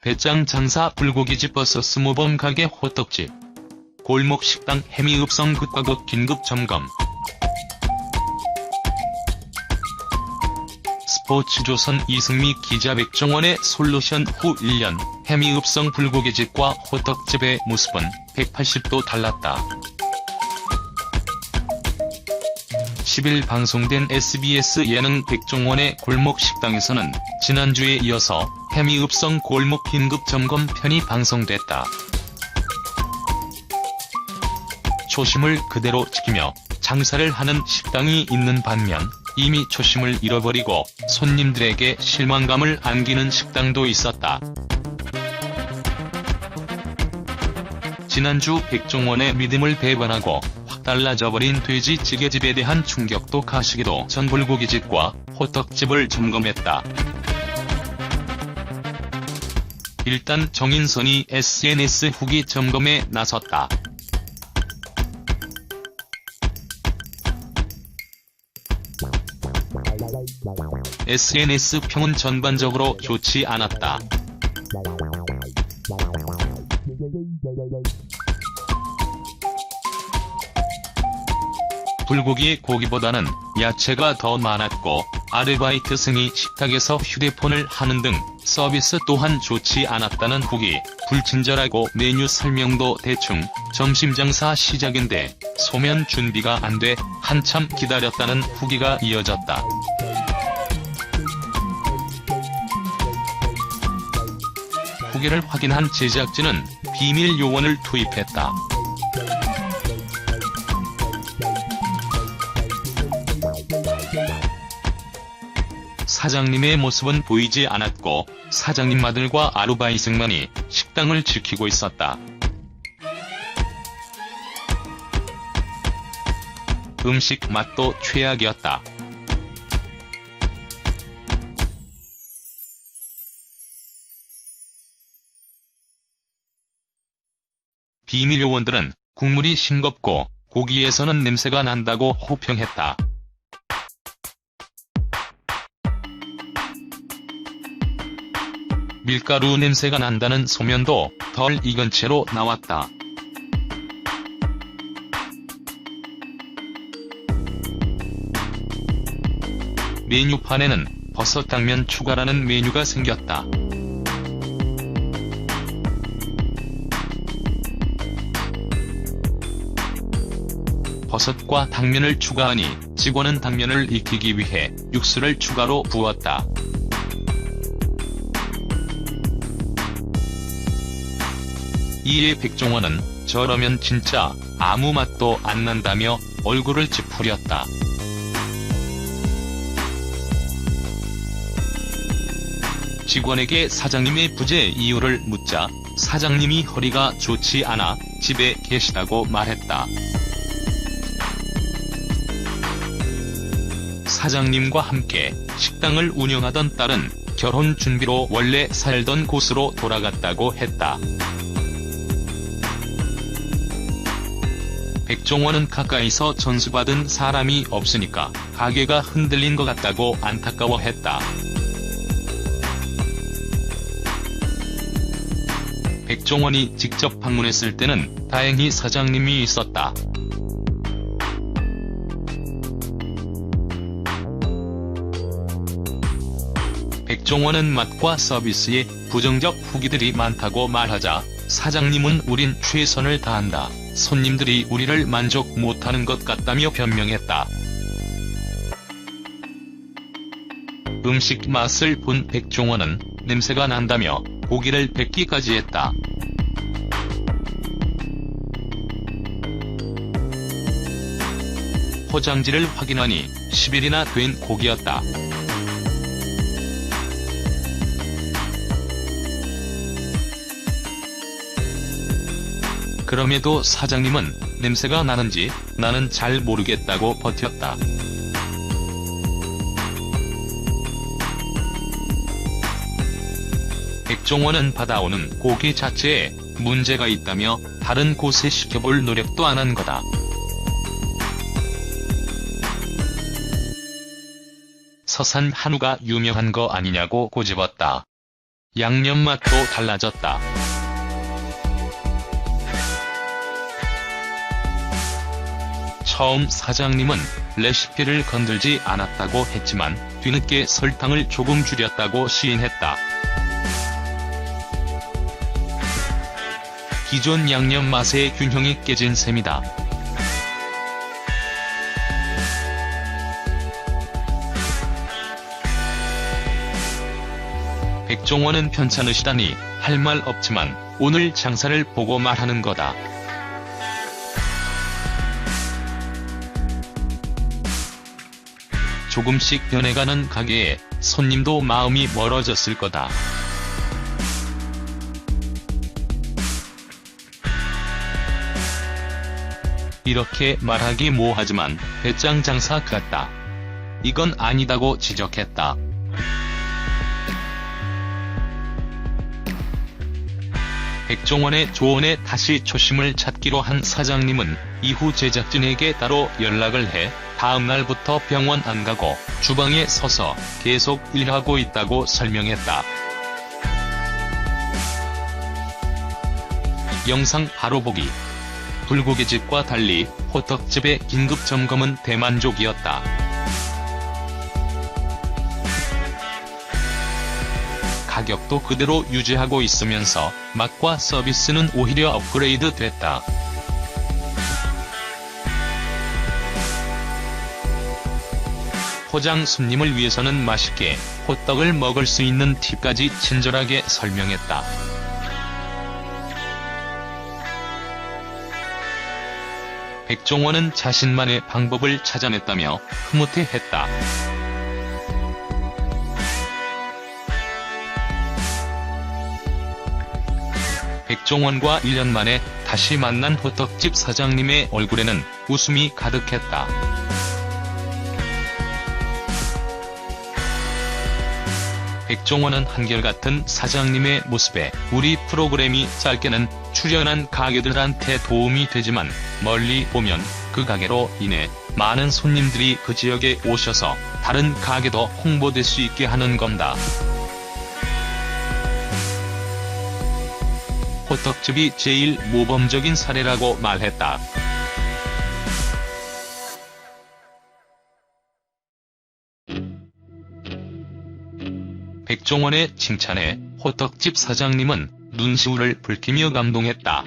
배짱 장사 불고기집 vs 모범 가게 호떡집. 골목 식당 해미읍성 극과 극 긴급 점검. 스포츠조선 이승미 기자. 백종원의 솔루션 후 1년, 해미읍성 불고기집과 호떡집의 모습은 180도 달랐다. 10일 방송된 SBS 예능 백종원의 골목 식당에서는 지난주에 이어서 해미읍성 골목 긴급 점검 편이 방송됐다. 초심을 그대로 지키며 장사를 하는 식당이 있는 반면, 이미 초심을 잃어버리고 손님들에게 실망감을 안기는 식당도 있었다. 지난주 백종원의 믿음을 배반하고 확 달라져버린 돼지찌개집에 대한 충격도 가시기도 전 불고기집과 호떡집을 점검했다. 일단 정인선이 SNS 후기 점검에 나섰다. SNS 평은 전반적으로 좋지 않았다. 불고기의 고기보다는 야채가 더 많았고, 아르바이트생이 식탁에서 휴대폰을 하는 등 서비스 또한 좋지 않았다는 후기. 불친절하고 메뉴 설명도 대충. 점심 장사 시작인데 소면 준비가 안 돼 한참 기다렸다는 후기가 이어졌다. 후기를 확인한 제작진은 비밀 요원을 투입했다. 사장님의 모습은 보이지 않았고, 사장님 아들과 아르바이트생만이 식당을 지키고 있었다. 음식 맛도 최악이었다. 비밀 요원들은 국물이 싱겁고 고기에서는 냄새가 난다고 호평했다. 밀가루 냄새가 난다는 소면도 덜 익은 채로 나왔다. 메뉴판에는 버섯 당면 추가라는 메뉴가 생겼다. 버섯과 당면을 추가하니 직원은 당면을 익히기 위해 육수를 추가로 부었다. 이에 백종원은 저러면 진짜 아무 맛도 안 난다며 얼굴을 찌푸렸다. 직원에게 사장님의 부재 이유를 묻자 사장님이 허리가 좋지 않아 집에 계시다고 말했다. 사장님과 함께 식당을 운영하던 딸은 결혼 준비로 원래 살던 곳으로 돌아갔다고 했다. 백종원은 가까이서 전수받은 사람이 없으니까 가게가 흔들린 것 같다고 안타까워했다. 백종원이 직접 방문했을 때는 다행히 사장님이 있었다. 백종원은 맛과 서비스에 부정적 후기들이 많다고 말하자 사장님은 우린 최선을 다한다. 손님들이 우리를 만족 못하는 것 같다며 변명했다. 음식 맛을 본 백종원은 냄새가 난다며 고기를 뱉기까지 했다. 포장지를 확인하니 10일이나 된 고기였다. 그럼에도 사장님은 냄새가 나는지 나는 잘 모르겠다고 버텼다. 백종원은 받아오는 고기 자체에 문제가 있다며 다른 곳에 시켜볼 노력도 안 한 거다. 서산 한우가 유명한 거 아니냐고 꼬집었다. 양념 맛도 달라졌다. 처음 사장님은 레시피를 건들지 않았다고 했지만 뒤늦게 설탕을 조금 줄였다고 시인했다. 기존 양념 맛의 균형이 깨진 셈이다. 백종원은 편찮으시다니 할 말 없지만 오늘 장사를 보고 말하는 거다. 조금씩 변해가는 가게에 손님도 마음이 멀어졌을 거다. 이렇게 말하기 뭐하지만 배짱 장사 같다. 이건 아니다고 지적했다. 백종원의 조언에 다시 초심을 찾기로 한 사장님은 이후 제작진에게 따로 연락을 해 다음 날부터 병원 안 가고 주방에 서서 계속 일하고 있다고 설명했다. 영상 바로 보기. 불고기집과 달리 호떡집의 긴급 점검은 대만족이었다. 가격도 그대로 유지하고 있으면서 맛과 서비스는 오히려 업그레이드 됐다. 포장 손님을 위해서는 맛있게 호떡을 먹을 수 있는 팁까지 친절하게 설명했다. 백종원은 자신만의 방법을 찾아냈다며 흐뭇해했다. 백종원과 1년 만에 다시 만난 호떡집 사장님의 얼굴에는 웃음이 가득했다. 백종원은 한결같은 사장님의 모습에 우리 프로그램이 짧게는 출연한 가게들한테 도움이 되지만 멀리 보면 그 가게로 인해 많은 손님들이 그 지역에 오셔서 다른 가게도 홍보될 수 있게 하는 겁니다. 호떡집이 제일 모범적인 사례라고 말했다. 백종원의 칭찬에 호떡집 사장님은 눈시울을 붉히며 감동했다.